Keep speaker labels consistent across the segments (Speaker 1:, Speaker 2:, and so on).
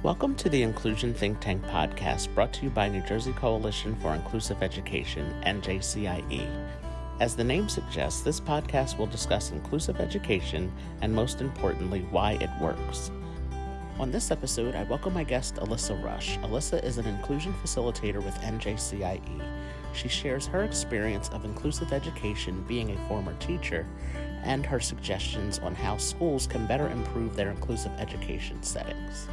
Speaker 1: Welcome to the Inclusion Think Tank podcast brought to you by New Jersey Coalition for Inclusive Education, NJCIE. As the name suggests, this podcast will discuss inclusive education and, most importantly, why it works. On this episode, I welcome my guest, Alyssa Rush. Alyssa is an inclusion facilitator with NJCIE. She shares her experience of inclusive education being a former teacher and her suggestions on how schools can better improve their inclusive education settings.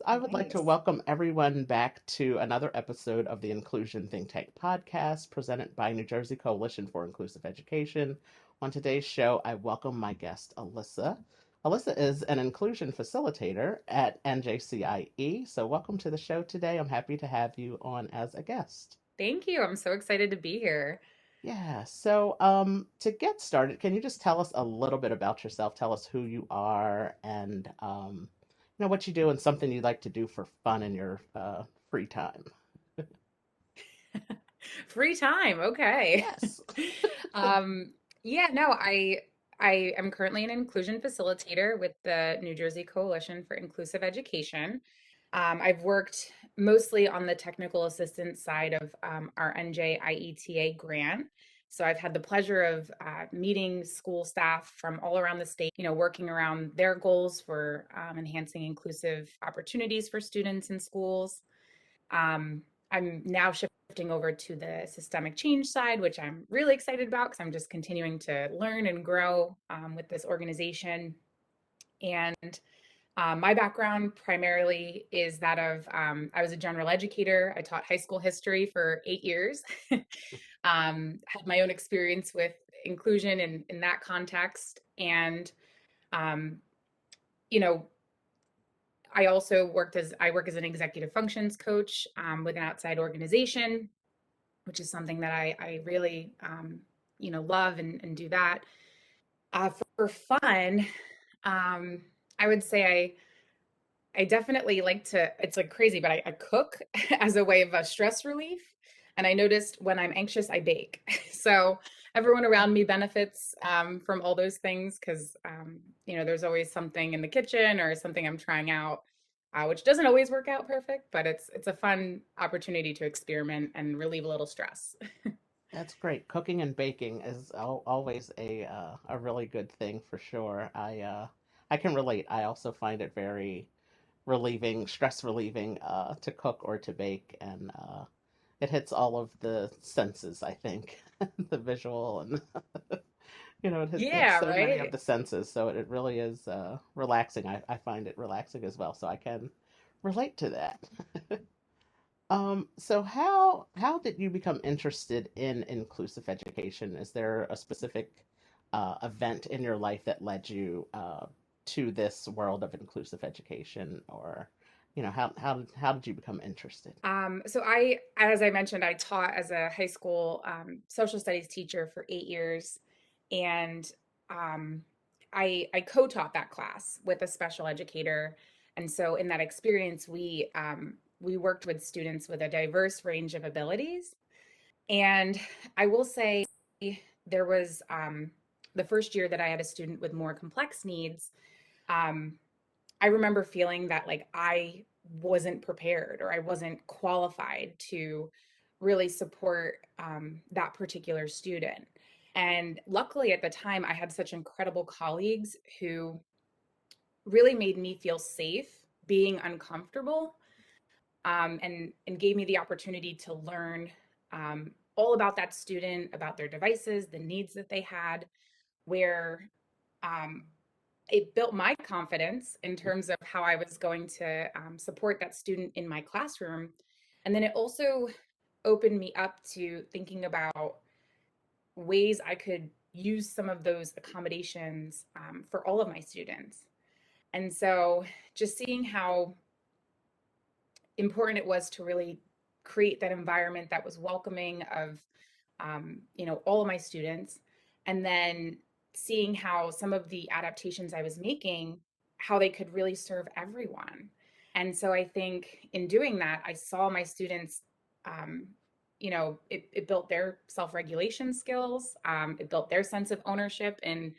Speaker 1: I would like to
Speaker 2: Nice.
Speaker 1: welcome everyone back to another episode of the Inclusion Think Tank podcast presented by New Jersey Coalition for Inclusive Education. On today's show, I welcome my guest, Alyssa. Alyssa is an inclusion facilitator at NJCIE. So, welcome to the show today. I'm happy to have you on as a guest.
Speaker 2: Thank you. I'm so excited to be here.
Speaker 1: Yeah, so to get started, can you just tell us a little bit about yourself? Tell us who you are and what you do and something you'd like to do for fun in your free time.
Speaker 2: Free time. Okay.
Speaker 1: Yes.
Speaker 2: Um, yeah, no, I am currently an inclusion facilitator with the New Jersey Coalition for Inclusive Education. I've worked mostly on the technical assistance side of our NJIETA grant. So I've had the pleasure of meeting school staff from all around the state, working around their goals for enhancing inclusive opportunities for students in schools. Um, I'm now shifting over to the systemic change side, which I'm really excited about because I'm just continuing to learn and grow with this organization. And my background primarily is that of I was a general educator. I taught high school history for 8 years. Had my own experience with inclusion in that context. And, um, you know, I work as an executive functions coach with an outside organization, which is something that I really, love and do that. For fun, um, I would say I definitely like to, it's like crazy, but I cook as a way of stress relief. And I noticed when I'm anxious, I bake. So everyone around me benefits from all those things because, there's always something in the kitchen or something I'm trying out, which doesn't always work out perfect, but it's a fun opportunity to experiment and relieve a little stress.
Speaker 1: That's great. Cooking and baking is always a really good thing for sure. I can relate. I also find it very relieving, stress relieving to cook or to bake, and it hits all of the senses, I think. The visual and hits
Speaker 2: Yeah,
Speaker 1: so many of
Speaker 2: right.
Speaker 1: the senses, so it really is relaxing. I find it relaxing as well, so I can relate to that. So how did you become interested in inclusive education? Is there a specific event in your life that led you to this world of inclusive education, or how did you become interested?
Speaker 2: As I mentioned, I taught as a high school social studies teacher for 8 years, and um, I co-taught that class with a special educator. And so, in that experience, we worked with students with a diverse range of abilities. And I will say, there was the first year that I had a student with more complex needs. Um, I remember feeling that like I wasn't prepared or I wasn't qualified to really support that particular student. And luckily at the time, I had such incredible colleagues who really made me feel safe being uncomfortable, and gave me the opportunity to learn all about that student, about their devices, the needs that they had, where um, it built my confidence in terms of how I was going to support that student in my classroom. And then it also opened me up to thinking about ways I could use some of those accommodations for all of my students. And so just seeing how important it was to really create that environment that was welcoming of all of my students, and then seeing how some of the adaptations I was making, how they could really serve everyone. And so I think in doing that, I saw my students, um, it built their self-regulation skills. It built their sense of ownership in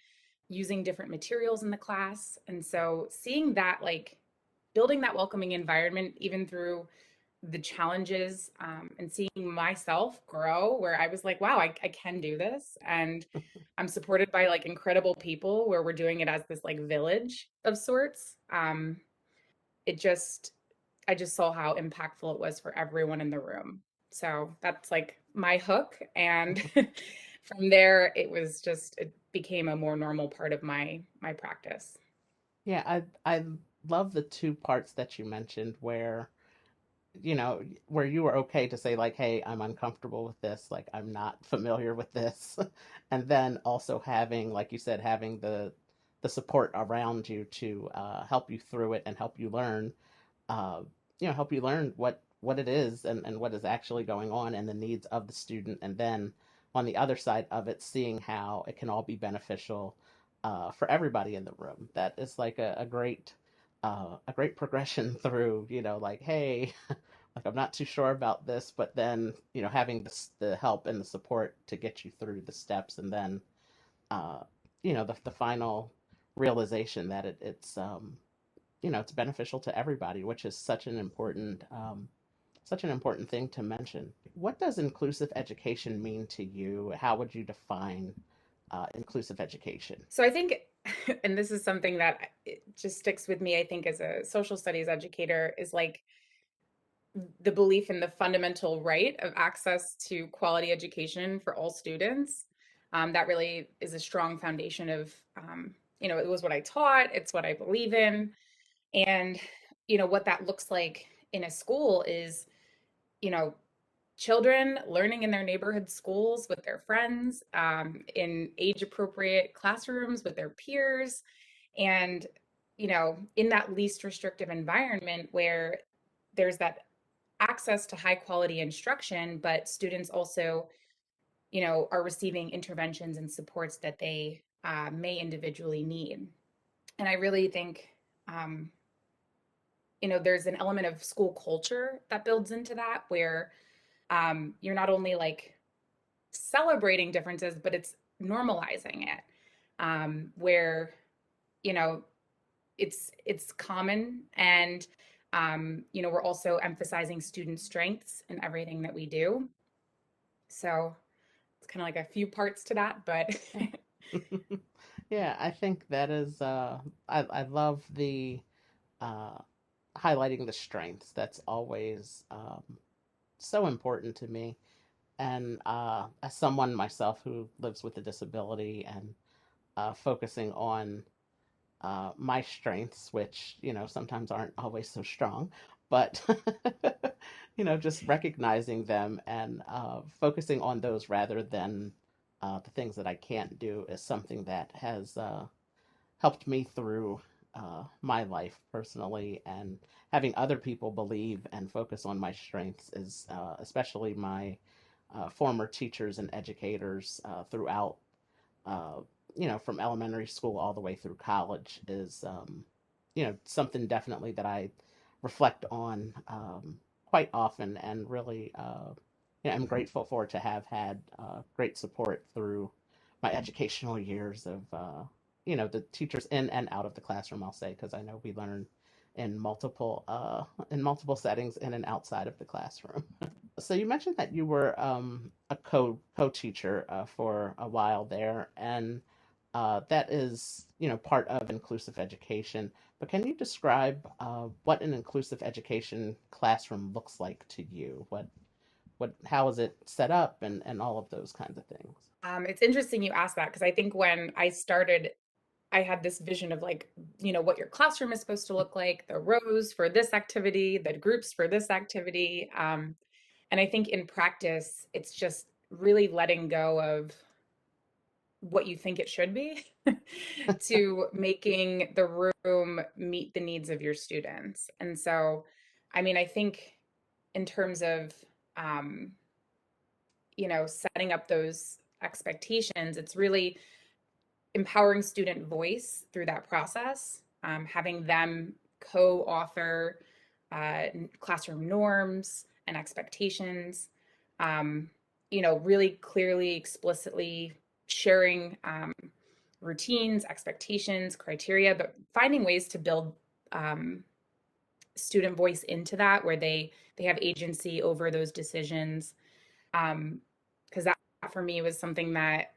Speaker 2: using different materials in the class. And so seeing that, like building that welcoming environment, even through the challenges, and seeing myself grow where I was like, wow, I can do this. And I'm supported by like incredible people where we're doing it as this like village of sorts. It just I just saw how impactful it was for everyone in the room. So that's like my hook. And from there, it became a more normal part of my practice.
Speaker 1: Yeah, I love the two parts that you mentioned where where you were okay to say like, hey, I'm uncomfortable with this, like I'm not familiar with this. And then also having, like you said, having the support around you to help you through it and help you learn, uh, help you learn what it is and what is actually going on and the needs of the student. And then on the other side of it, seeing how it can all be beneficial for everybody in the room. That is like a great progression through, like, hey, like I'm not too sure about this, but then, having the help and the support to get you through the steps, and then, uh, the final realization that it's beneficial to everybody, which is such an important thing to mention. What does inclusive education mean to you? How would you define inclusive education?
Speaker 2: So I think, and this is something that it just sticks with me, I think, as a social studies educator, is like the belief in the fundamental right of access to quality education for all students. That really is a strong foundation of, it was what I taught, it's what I believe in. And, what that looks like in a school is, you know, children learning in their neighborhood schools with their friends, in age appropriate classrooms with their peers, and, in that least restrictive environment where there's that access to high quality instruction, but students also, are receiving interventions and supports that they may individually need. And I really think, um, there's an element of school culture that builds into that where you're not only like celebrating differences, but it's normalizing it, where, you know, it's common. And we're also emphasizing student strengths in everything that we do. So it's kind of like a few parts to that, but
Speaker 1: Yeah. Yeah, I think that is I love the uh highlighting the strengths. That's always so important to me. And as someone myself who lives with a disability and focusing on my strengths, which, sometimes aren't always so strong, but, just recognizing them and focusing on those rather than the things that I can't do is something that has helped me through my life personally. And having other people believe and focus on my strengths is, especially my former teachers and educators throughout, uh, from elementary school all the way through college, is, something definitely that I reflect on quite often, and really, I'm grateful for to have had great support through my educational years of, the teachers in and out of the classroom, I'll say, because I know we learn in multiple settings in and outside of the classroom. So you mentioned that you were a co-teacher for a while there, and that is, part of inclusive education. But can you describe what an inclusive education classroom looks like to you? How is it set up, and all of those kinds of things?
Speaker 2: it's interesting you asked that because I think when I started, I had this vision of like, what your classroom is supposed to look like, the rows for this activity, the groups for this activity. And I think in practice, it's just really letting go of what you think it should be to making the room meet the needs of your students. And so, I mean, I think in terms of, um, setting up those expectations, it's really empowering student voice through that process, having them co-author classroom norms and expectations, um, really clearly, explicitly sharing routines, expectations, criteria, but finding ways to build um, student voice into that where they have agency over those decisions. Because that for me was something that,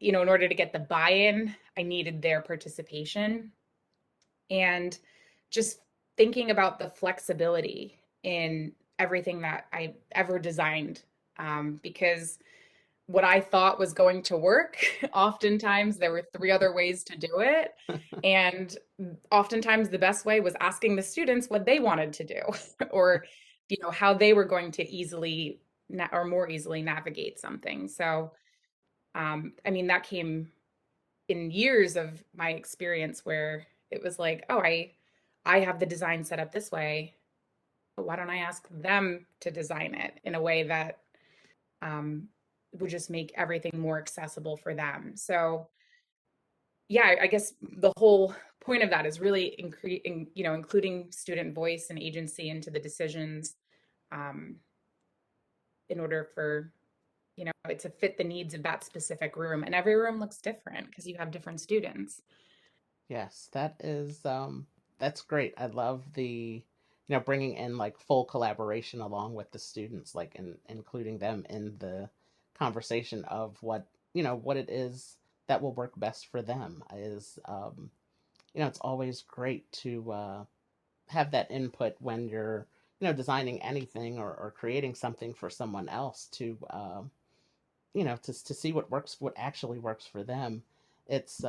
Speaker 2: in order to get the buy-in, I needed their participation. And just thinking about the flexibility in everything that I ever designed, because what I thought was going to work, oftentimes there were three other ways to do it. And oftentimes the best way was asking the students what they wanted to do or, how they were going to easily or more easily navigate something. So, that came in years of my experience where it was like, oh, I have the design set up this way, but why don't I ask them to design it in a way that um, would just make everything more accessible for them. So yeah, I guess the whole point of that is really including student voice and agency into the decisions, um, in order for it to fit the needs of that specific room. And every room looks different because you have different students.
Speaker 1: Yes, that's great. I love bringing in like full collaboration along with the students, like including them in the conversation of what it is that will work best for them is it's always great to have that input when you're designing anything or creating something for someone else to to see what actually works for them. It's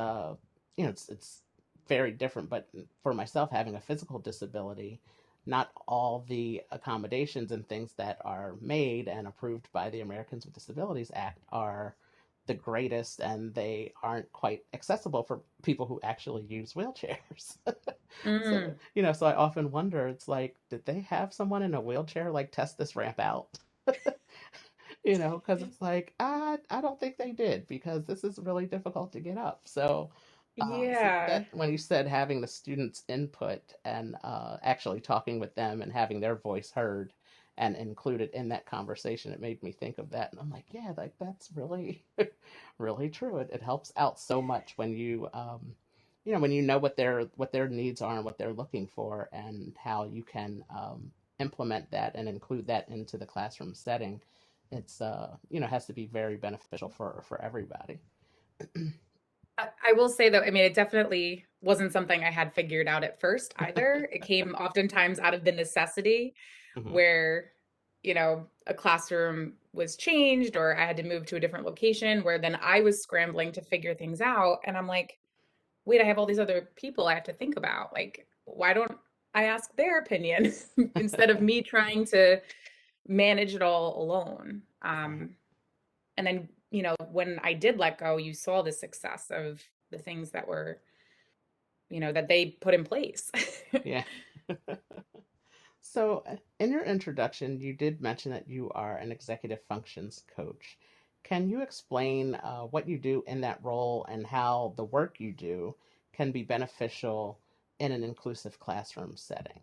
Speaker 1: it's very different. But for myself, having a physical disability, not all the accommodations and things that are made and approved by the Americans with Disabilities Act are the greatest, and they aren't quite accessible for people who actually use wheelchairs. So,
Speaker 2: Mm,
Speaker 1: so I often wonder, it's like, did they have someone in a wheelchair like test this ramp out? Because it's like, I don't think they did because this is really difficult to get up. So
Speaker 2: yeah.
Speaker 1: that when you said having the students' input and actually talking with them and having their voice heard and included in that conversation, it made me think of that. And I'm like, yeah, like that's really, really true. It helps out so much when when you know what their needs are and what they're looking for and how you can implement that and include that into the classroom setting. It's has to be very beneficial for everybody.
Speaker 2: I will say though, it definitely wasn't something I had figured out at first either. It came oftentimes out of the necessity
Speaker 1: Hmm.
Speaker 2: where, a classroom was changed or I had to move to a different location where then I was scrambling to figure things out. And I'm like, wait, I have all these other people I have to think about. Like, why don't I ask their opinion instead of me trying to manage it all alone?
Speaker 1: Right.
Speaker 2: And then, when I did let go, you saw the success of the things that were, that they put in place.
Speaker 1: Yeah. So, in your introduction, you did mention that you are an executive functions coach. Can you explain what you do in that role and how the work you do can be beneficial in an inclusive classroom setting?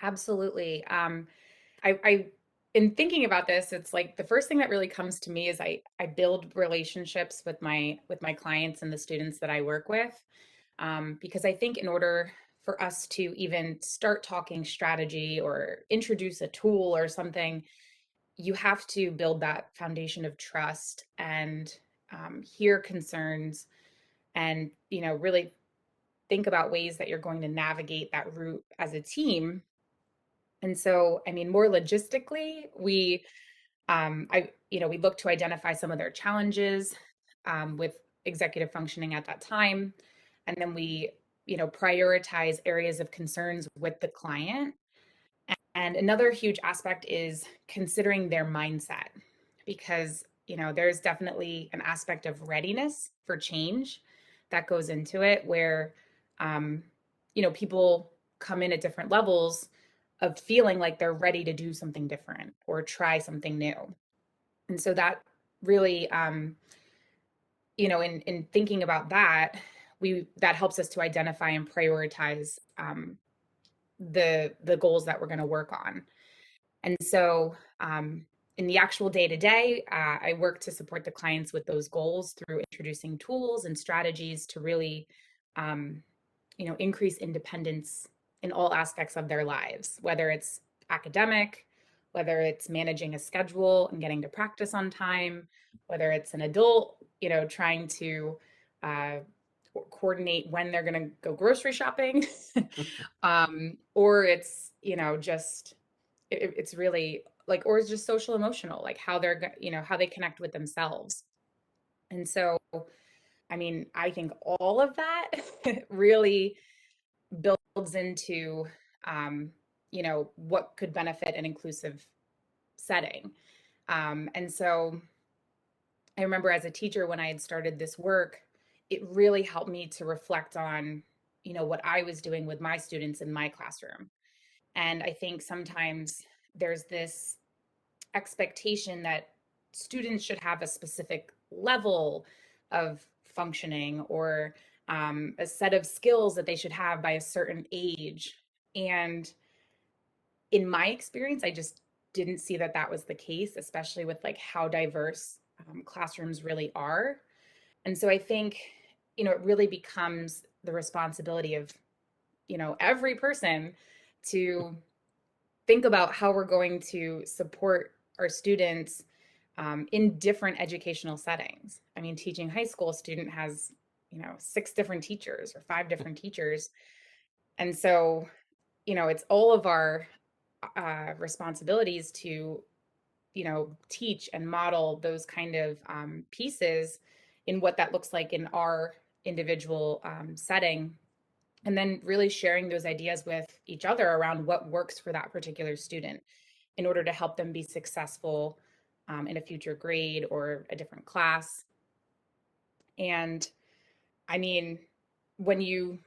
Speaker 2: Absolutely. I in thinking about this, it's like the first thing that really comes to me is I build relationships with my clients and the students that I work with, because I think in order for us to even start talking strategy or introduce a tool or something, you have to build that foundation of trust and hear concerns and really think about ways that you're going to navigate that route as a team. And so, more logistically, we look to identify some of their challenges with executive functioning at that time, and then we, prioritize areas of concerns with the client. And another huge aspect is considering their mindset, because there's definitely an aspect of readiness for change that goes into it, where um, people come in at different levels of feeling like they're ready to do something different or try something new. And so that really, in thinking about that, we that helps us to identify and prioritize the goals that we're going to work on. And so, in the actual day to day, I work to support the clients with those goals through introducing tools and strategies to really, um, increase independence in all aspects of their lives, whether it's academic, whether it's managing a schedule and getting to practice on time, whether it's an adult, trying to uh, coordinate when they're going to go grocery shopping, or it's, just it's really like, or it's just social emotional, like how how they connect with themselves. And so, I mean, I think all of that really builds into, um, what could benefit an inclusive setting. And so I remember as a teacher, when I had started this work, it really helped me to reflect on, what I was doing with my students in my classroom. And I think sometimes there's this expectation that students should have a specific level of functioning, or a set of skills that they should have by a certain age. And in my experience, I just didn't see that that was the case, especially with like how diverse classrooms really are. And so I think, it really becomes the responsibility of, every person to think about how we're going to support our students in different educational settings. I mean, teaching high school, a student has, six different teachers or five different teachers. And so, it's all of our responsibilities to, teach and model those kind of pieces in what that looks like in our individual setting, and then really sharing those ideas with each other around what works for that particular student in order to help them be successful in a future grade or a different class. And I mean, when you,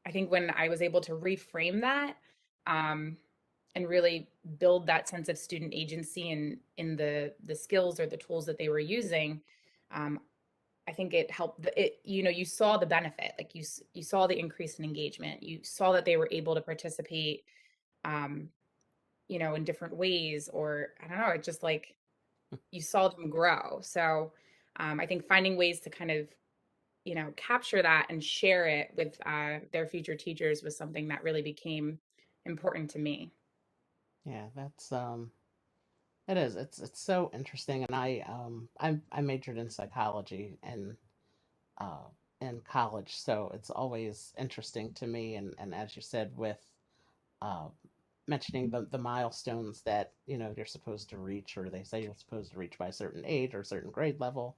Speaker 2: I think when I was able to reframe that, um, and really build that sense of student agency in the skills or the tools that they were using, um, I think it helped. You saw the benefit, like you saw the increase in engagement. You saw that they were able to participate, um, in different ways, or I don't know, it just like you saw them grow. So I think finding ways to kind of, capture that and share it with their future teachers was something that really became important to me.
Speaker 1: Yeah, that's it is. It's so interesting, and I majored in psychology and uh in college, so it's always interesting to me. And as you said, with uh mentioning the milestones that you're supposed to reach, or they say you're supposed to reach by a certain age or a certain grade level,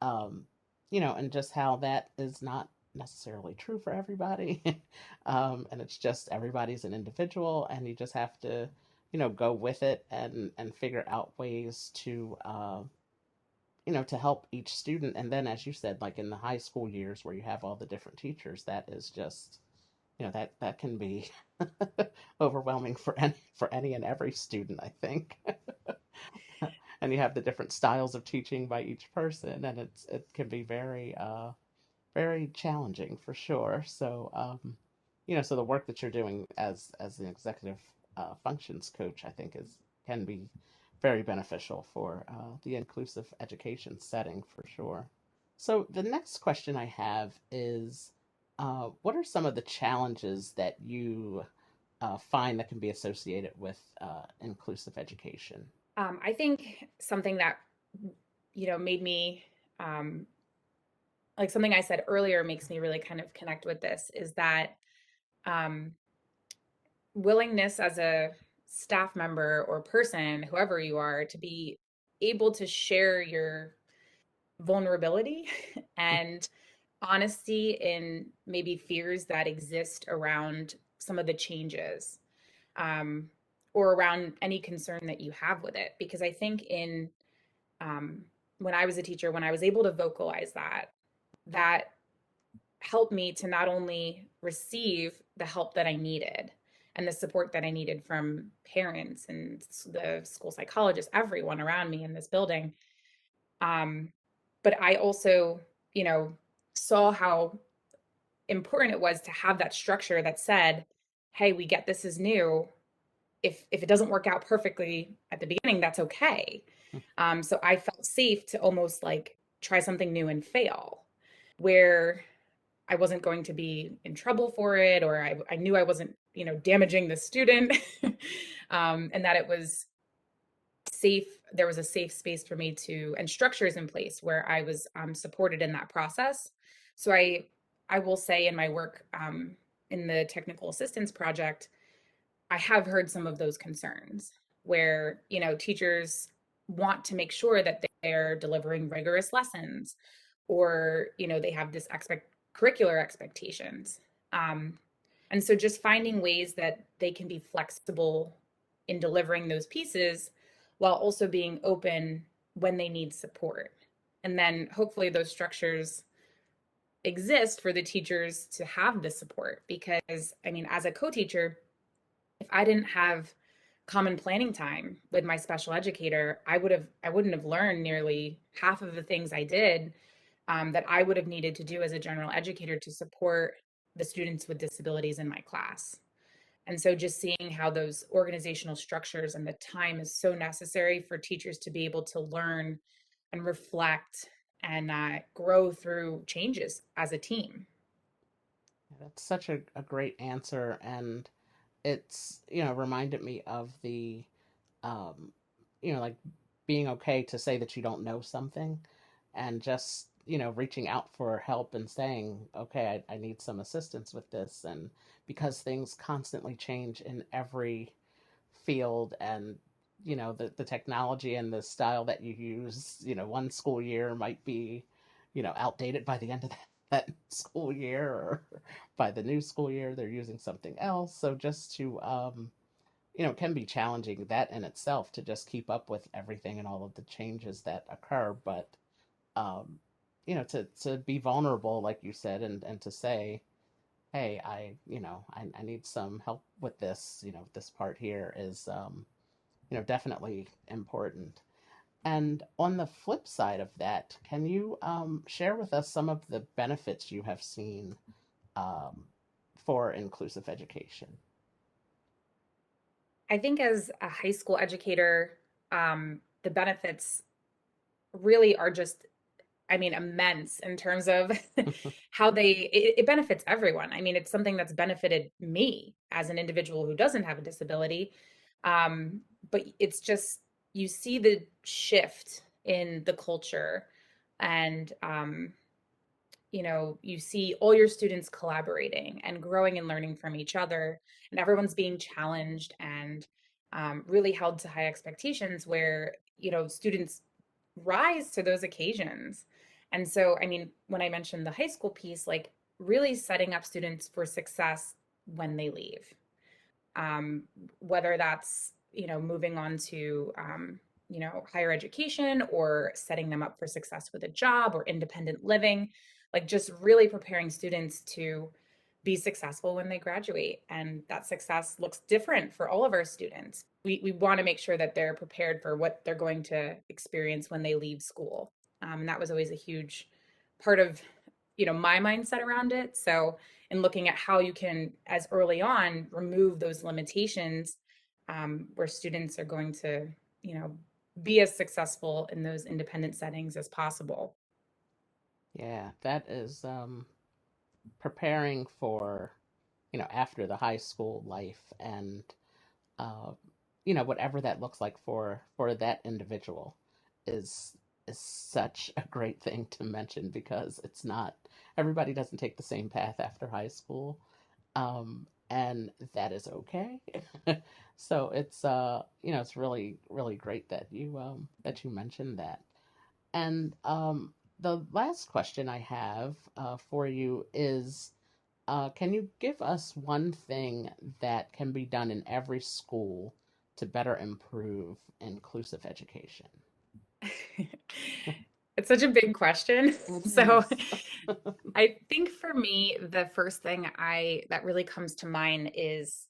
Speaker 1: um, and just how that is not necessarily true for everybody. And it's just everybody's an individual, and you just have to, go with it and figure out ways to, to help each student. And then, as you said, like in the high school years where you have all the different teachers, that is just, that can be overwhelming for any and every student, I think. And you have the different styles of teaching by each person, and it can be very challenging for sure. So, so the work that you're doing as an executive functions coach, I think, is can be very beneficial for the inclusive education setting for sure. So the next question I have is, what are some of the challenges that you find that can be associated with inclusive education?
Speaker 2: I think something that, made me, um, like something I said earlier makes me really kind of connect with this, is that um, willingness as a staff member or person, whoever you are, to be able to share your vulnerability and honesty in maybe fears that exist around some of the changes, um, or around any concern that you have with it. Because I think um, when I was a teacher, when I was able to vocalize that, that helped me to not only receive the help that I needed and the support that I needed from parents and the school psychologists, everyone around me in this building, um, but I also, you know, saw how important it was to have that structure that said, hey, we get this is new. If it doesn't work out perfectly at the beginning, that's okay. So I felt safe to almost like try something new and fail, where I wasn't going to be in trouble for it, or I knew I wasn't, damaging the student, and that it was safe. There was a safe space for me to, and structures in place where I was supported in that process. So I will say in my work in the technical assistance project, I have heard some of those concerns where, teachers want to make sure that they're delivering rigorous lessons, or, they have this curricular expectations. Um, and so just finding ways that they can be flexible in delivering those pieces while also being open when they need support. And then hopefully those structures exist for the teachers to have the support, because I mean, as a co-teacher, if I didn't have common planning time with my special educator, I wouldn't have learned nearly half of the things I did, that I would have needed to do as a general educator to support the students with disabilities in my class. And so just seeing how those organizational structures and the time is so necessary for teachers to be able to learn and reflect and grow through changes as a team.
Speaker 1: That's such a great answer, and it's reminded me of the um, like being okay to say that you don't know something, and just reaching out for help and saying, okay, I need some assistance with this. And because things constantly change in every field, and the technology and the style that you use, one school year might be outdated by the end of that school year, or by the new school year they're using something else. So just to it can be challenging, that in itself, to just keep up with everything and all of the changes that occur. But um, to be vulnerable, like you said, and to say, hey, I need some help with this. This part here is definitely important. And on the flip side of that, can you share with us some of the benefits you have seen um, for inclusive education?
Speaker 2: I think as a high school educator, the benefits really are just, I mean, immense in terms of how it benefits everyone. I mean, it's something that's benefited me as an individual who doesn't have a disability. But it's just, you see the shift in the culture, and you see all your students collaborating and growing and learning from each other, and everyone's being challenged and really held to high expectations where, students rise to those occasions. And so, I mean, when I mentioned the high school piece, like really setting up students for success when they leave, um, whether that's moving on to higher education, or setting them up for success with a job or independent living, like just really preparing students to be successful when they graduate. And that success looks different for all of our students. We want to make sure that they're prepared for what they're going to experience when they leave school. And that was always a huge part of my mindset around it. So in looking at how you can, as early on, remove those limitations, where students are going to, you know, be as successful in those independent settings as possible.
Speaker 1: Yeah, that is preparing for after the high school life, and uh, whatever that looks like for that individual is is such a great thing to mention, because it's not, everybody doesn't take the same path after high school, and that is okay. So it's it's really great that you mentioned that. And the last question I have for you is, can you give us one thing that can be done in every school to better improve inclusive education?
Speaker 2: It's such a big question.
Speaker 1: It
Speaker 2: So
Speaker 1: is.
Speaker 2: I think for me, the first thing I that really comes to mind is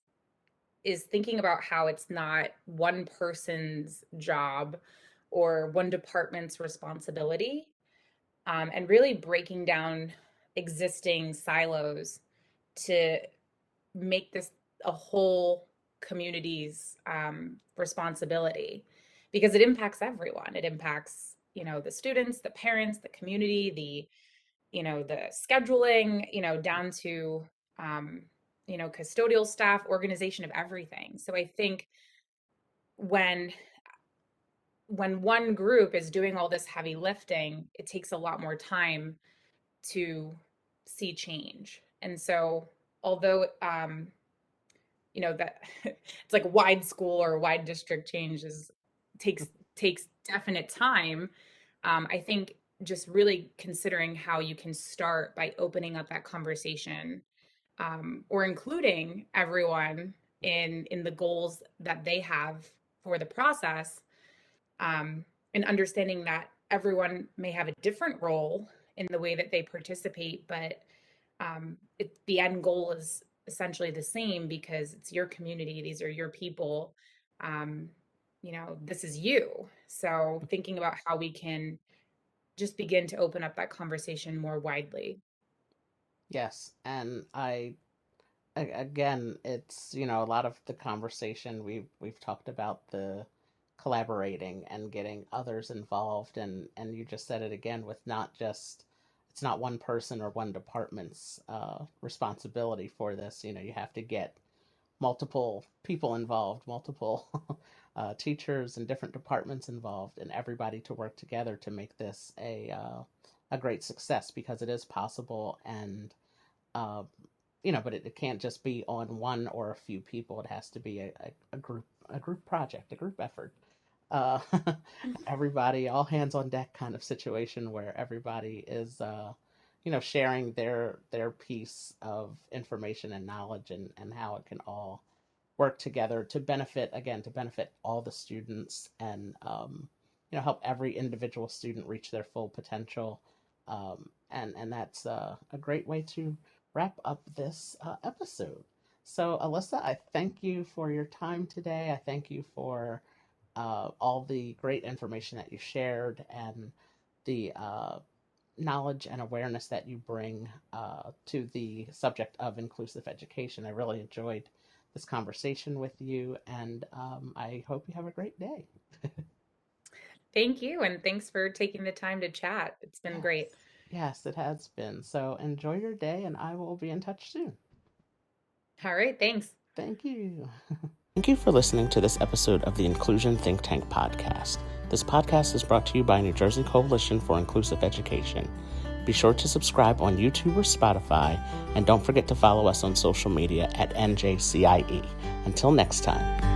Speaker 2: thinking about how it's not one person's job or one department's responsibility, and really breaking down existing silos to make this a whole community's responsibility, because it impacts everyone. It impacts, the students, the parents, the community, the scheduling, down to, custodial staff, organization of everything. So I think when one group is doing all this heavy lifting, it takes a lot more time to see change. And so, although that it's like wide school or wide district change takes definite time, I think just really considering how you can start by opening up that conversation, or including everyone in the goals that they have for the process, and understanding that everyone may have a different role in the way that they participate, but the end goal is essentially the same, because it's your community, these are your people, this is you. So thinking about how we can just begin to open up that conversation more widely.
Speaker 1: Yes, and again, it's, a lot of the conversation we've talked about the collaborating and getting others involved, and you just said it again with not just, it's not one person or one department's responsibility for this. You have to get multiple people involved, multiple teachers and different departments involved, and everybody to work together to make this a great success, because it is possible. And uh, but it can't just be on one or a few people. It has to be a group project, a group effort. Uh, everybody, all hands on deck kind of situation, where everybody is, sharing their piece of information and knowledge, and how it can all work together to benefit, again, to benefit all the students, and help every individual student reach their full potential. And that's a great way to wrap up this episode. So, Alyssa, I thank you for your time today. I thank you for all the great information that you shared, and the knowledge and awareness that you bring to the subject of inclusive education. I really enjoyed this conversation with you, and I hope you have a great day.
Speaker 2: Thank you, and thanks for taking the time to chat. It's been
Speaker 1: Yes.
Speaker 2: great.
Speaker 1: Yes, it has been. So enjoy your day, and I will be in touch soon.
Speaker 2: All right, thanks.
Speaker 1: Thank you. Thank you for listening to this episode of the Inclusion Think Tank podcast. This podcast is brought to you by New Jersey Coalition for Inclusive Education. Be sure to subscribe on YouTube or Spotify, and don't forget to follow us on social media at NJCIE. Until next time.